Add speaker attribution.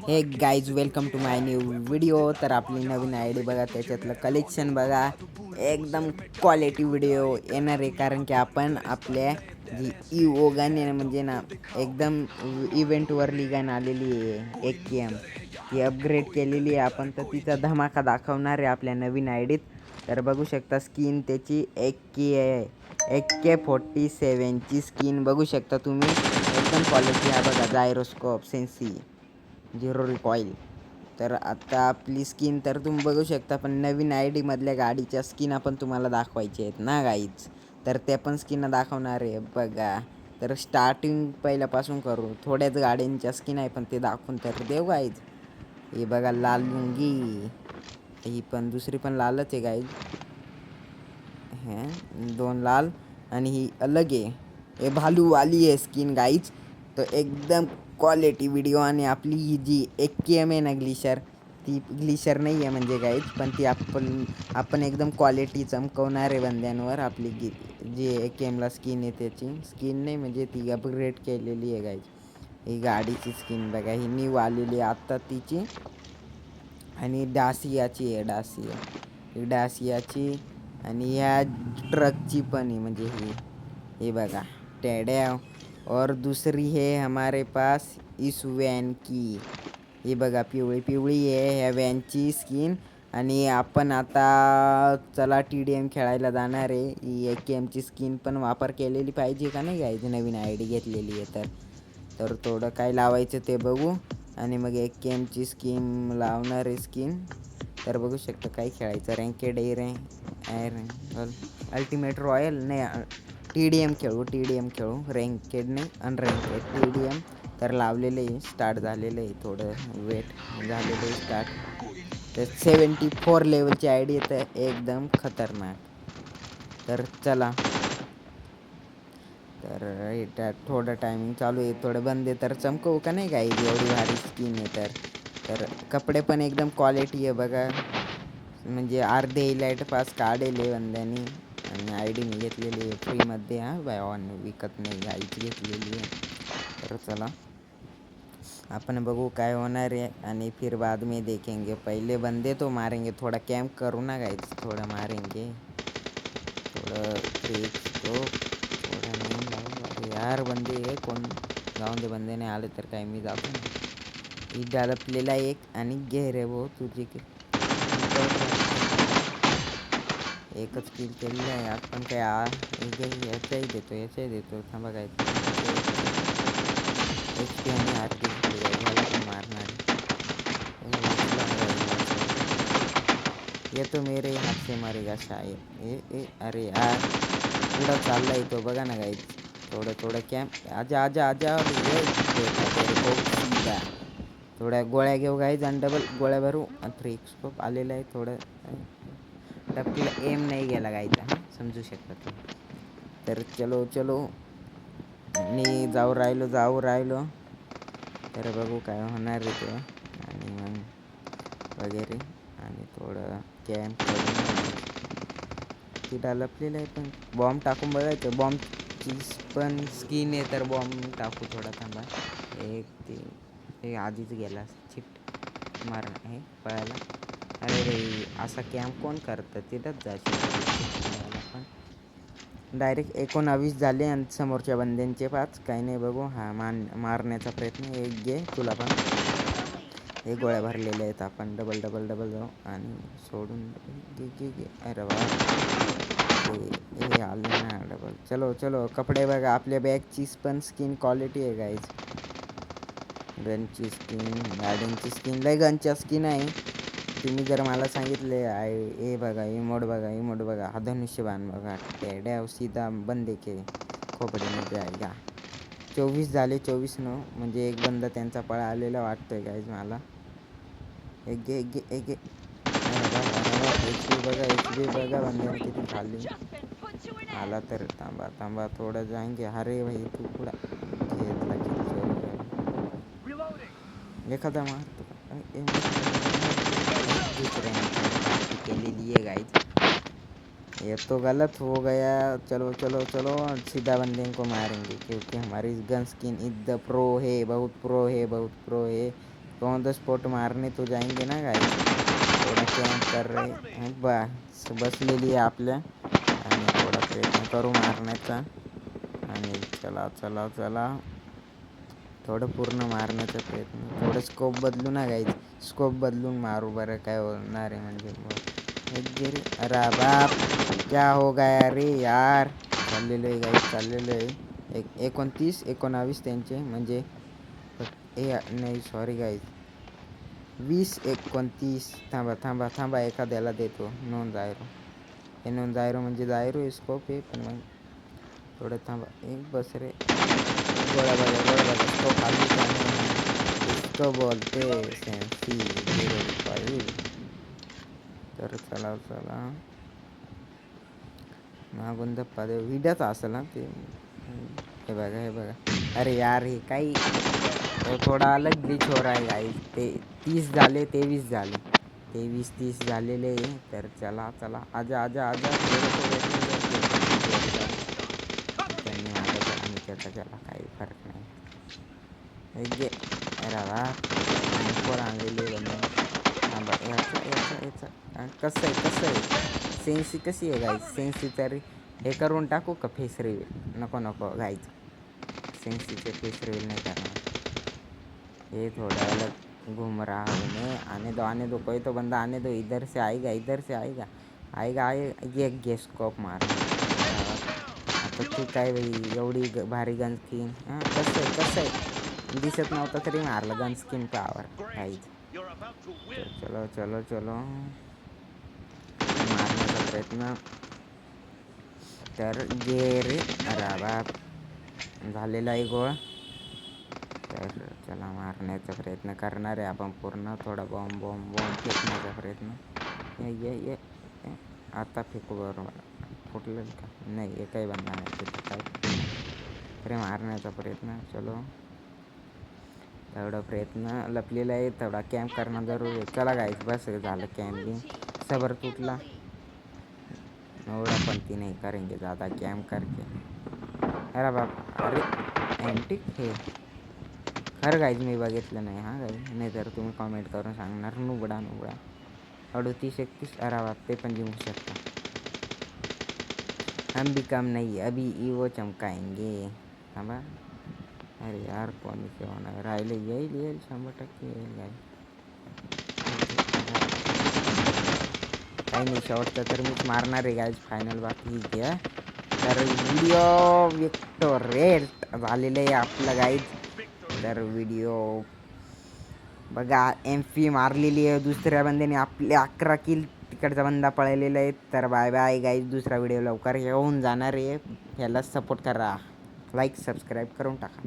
Speaker 1: हे guys welcome to my new video. तर आपली नवीन आय डी बघा, त्याच्यातलं कलेक्शन बघा. एकदम क्वालिटी व्हिडिओ येणार आहे, कारण की आपण आपल्या जी इओ गन आहे म्हणजे ना, एकदम इव्हेंटवरली गन आलेली आहे एक के एम, ती अपग्रेड केलेली आहे आपण. तर तिचा धमाका दाखवणार आहे आपल्या नवीन आय डीत. तर बघू शकता स्किन त्याची AK-47ची स्किन बघू शकता तुम्ही. एकदम क्वालिटी आहे बघा. Gyroscope sensi zero recoil. तर आता आपली स्किन तर तुम्ही बघू शकता, पण नवीन आय डीमधल्या गाडीच्या स्किन आपण तुम्हाला दाखवायचे आहेत ना गाईज. तर त्या पण स्किन दाखवणार आहे बघा. तर स्टार्टिंग पहिल्यापासून करू. थोड्याच गाड्यांच्या स्किन आहे, पण ते दाखवून तर देऊ गाईज. ही बघा लाल लुंगी, ही पण दुसरी पण लालच आहे गाईज. दोन लाल आणि ही अलग आहे. हे भालूवाली आहे स्किन गाईज. तो एकदम क्वालिटी व्हिडिओ. आणि आपली ही जी एक के एम आहे ना ग्लिशर, ती ग्लिशर नाही आहे म्हणजे गाईज, पण ती आपण एकदम क्वालिटी चमकवणार आहे बंद्यांवर. आपली जी एक के एमला स्किन आहे त्याची स्किन नाही म्हणजे ती अपग्रेड केलेली आहे गाईज. ही गाडीची स्किन बघा, ही न्यू आलेली आहे आत्ता तिची. आणि डासियाची आहे, ही डासियाची. आणि ह्या ट्रकची पण आहे म्हणजे ही बघा टेड्या. और दूसरी है हमारे पास इस वैन की, ही बघा पिवळी पिवळी आहे ह्या वॅनची स्किन. आणि आपण आता चला TDM खेळायला जाणार आहे. ही AK-ची स्किन पण वापर केलेली पाहिजे का नाही घ्यायची, नवीन आय डी घेतलेली आहे तर थोडं काय लावायचं ते बघू. आणि मग AK-ची स्किन लावणार आहे स्किन. तर बघू शकता काय खेळायचं, रँकेड अल्टिमेट रॉयल नाही, TDM खेळू रँकेड नाही, अनरँकेड TDM. तर लावलेलं आहे, स्टार्ट झालेलं आहे, थोडं वेट झालेलं आहे स्टार्ट. तर 74 लेवलची आय डी येतं, एकदम खतरनाक. तर चला, तर त्यात थोडं टायमिंग चालू आहे, थोडं बंद आहे. तर चमकवू का नाही काय, एवढी भारी स्किन आहे. तर कपडे पण एकदम क्वालिटी आहे बघा. म्हणजे अर्धे इलाइट पास काढेले बंद्यानी. आणि आय डी मी घेतलेली आहे फ्रीमध्ये. बाय ऑन विकत नाही, गाईच घेतलेली आहे. तर चला आपण बघू काय होणार आहे, आणि फिर बाद में देखेंगे. पहिले बंदे तो मारेंगे, थोडा कॅम्प करू ना गाईज, थोडं मारेंगे, थोडं 3 थोडं नाही लावू. अरे यार बंदे आहे कोण, जाऊन दे, बंदे नाही आले तर काय, मी जातो ना. ही डलपलेला एक आणि घे रे भाऊ तुझी एकच किल केलेलं आहे आपण. काय याच्याही देतो थांबा काय, HP आणि RP घेतली काय, ह्याला पण मारणार आहे. वाचला वाचला, ये तो मेरे हात से मारेगा शायद. अरे यार पुढं चालला येतो बघा ना गाईज. थोडं कॅम्प, आजा आजा आजा. देखा तेरे को सीधा. थोड्या गोळ्या घेऊ गाईज आणि डबल गोळ्या भरू. 3 स्कोप आलेला आहे. थोडं टपकीला एम नाही गेला गायचा, समजू शकता तुम्ही. तर चलो मी जाऊ राहिलो. तर बघू काय होणार आहे ते. आणि मग वगैरे, आणि थोडं कॅम्प ती लपलेलं आहे, पण बॉम्ब टाकून बघायचं. बॉम्बची पण स्किन आहे, तर बॉम्ब टाकू थोडा थांबा. ते आधीच गेला, चिट मारणं आहे पळायला. अरे रे, असा कॅम्प कोण करतं, तिथंच जायचं पण. डायरेक्ट 19 झाले आणि समोरच्या बंद्यांचे 5. काही नाही बघू. मारण्याचा प्रयत्न. एक घे तुला पण. हे गोळ्या भरलेल्या आहेत, आपण डबल जाऊ आणि सोडून घे. अरे वा, हे आले ना डबल. चलो कपडे बघा, आपल्या बॅगची पण स्किन क्वालिटी आहे गाईज. गनची स्किन, गाड्यांची स्किन, लय गनच्या स्किन आहे. तुम्ही जर मला सांगितले हे बघा, इमोट बघा, हा धनुष्यबाण बघा, टेड्या सीधा बंदे के खोपडीमध्ये जायगा. 24 झाले, 24-9 म्हणजे एक बंदा त्यांचा पळा आलेला वाटतोय गाईज मला. एक घे. HP बघा बंद्याने किती खाल्ली. आला तर थांबा थोडं जाएंगे. अरे भाई तू पुढा घेतला किल चोरी एखादा मारतो का. दुसऱ्याने थोडं पार्टी केलेली है गाइज. ये तो गलत हो गया. चलो सीधा बंदे को मारेंगे, क्योंकि हमारी gun skin is the pro है, बहुत प्रो है. ऑन द स्पॉट मारने तो जाएंगे ना गाइस. थोडा कॅम्प कर रहे बस बसलेली आहे आपल्या आणि थोडा प्रयत्न करू मारण्याचा. आणि चला चला चला थोडं पूर्ण मारण्याचा प्रयत्न. थोडं स्कोप बदलू ना गाईज. स्कोप बदलून मारू बरं काय होणार आहे म्हणजे. एक गिरी अरे बाप क्या हो गया रे यार. चाललेलो आहे गाईज चाललेलो आहे. 29 19 त्यांचे म्हणजे नाही सॉरी गाईज 20 29. थांबा थांबा थांबा एखाद्याला देतो नॉन जायरो. हे नॉन जायरो म्हणजे जायरो स्कोप आहे पण मग थोडं थांबा. एक बस रे गोळा बघा स्कोप खाली त्याने मग इसको बोलते सेन्सी 05. तर चला चला मागून धप्पा दे विड्याचा असेल ना ते. हे बघा अरे यार हे काही थोडा अलग ग्लिच हो रहा है गाइस. ते 30 झाले 23 झाले 23-30 झालेले. तर चला चला आजा आजा आजा त्यांनी मागायचं आम्ही त्याचा त्याला काही फरक नाही. गे अरे वा फोर आणलेली बंद. थांबा याचा कसं आहे सेन्सी कशी आहे गाईज. सेन्सी तर हे करून टाकू का फेस रिव्हील. नको गाईज सेन्सीचे फेस रिव्हील नाही करणार. ये थोड़ा अलग घूम रहा हूँ मैं. आने दो कोई तो बंदा आने दो. इधर से आएगा आएगा ये गेस्कोप मारना. आता तू काय भाई एवढी भारी गन स्किन. हां कसं आहे दिसत नव्हतं तरी मारलं गन स्किन पावर काहीच. चलो चलो चलो मारण्याचा प्रयत्न. तर गेरे अरे बाप झालेला आहे गोळ. तर चला मारण्याचा प्रयत्न करणार आहे आपण पूर्ण. थोडा बॉम्ब फेकण्याचा प्रयत्न. ये आता फेकू बरोबर फुटलं का नाही. एकही बंदा नाही तिथं काय तरी मारण्याचा प्रयत्न. चलो तेवढा प्रयत्न लपलेला आहे. तेवढा कॅम्प करणं जरूर आहे. चला गाईज बस झालं कॅम्पिंग. सबर तुटला एवढा पण ती नाही करेंगे ज़्यादा कॅम्प करके. अरे बाप अरे एंटिक हे खरं गाईज मी बघितलं नाही. हां गाईज नाही तर तुम्ही कॉमेंट करून सांगणार नुबडा 38-31. अरे बाप ते पण जिंकू शकता. हम भी कम नहीं अभी वो चमकाएंगे. थांबा अरे यार कोणी होणार राहिले. येईल 100% येईल गाई. काही नाही शेवटचं तर मीच मारणार आहे गाईज फायनल. बाकी घ्या तर व्हिडिओ विक्टोरेट झालेलं आहे आपलं गाईज. तर व्हिडिओ बघा MP मारलेली आहे दुसऱ्या बंद्याने. आपले 11 किल तिकडचा बंदा पळलेला आहे. तर बाय बाय गाईज. दुसरा व्हिडिओ लवकर येऊन जाणार आहे. याला सपोर्ट करा. लाईक सबस्क्राईब करून टाका.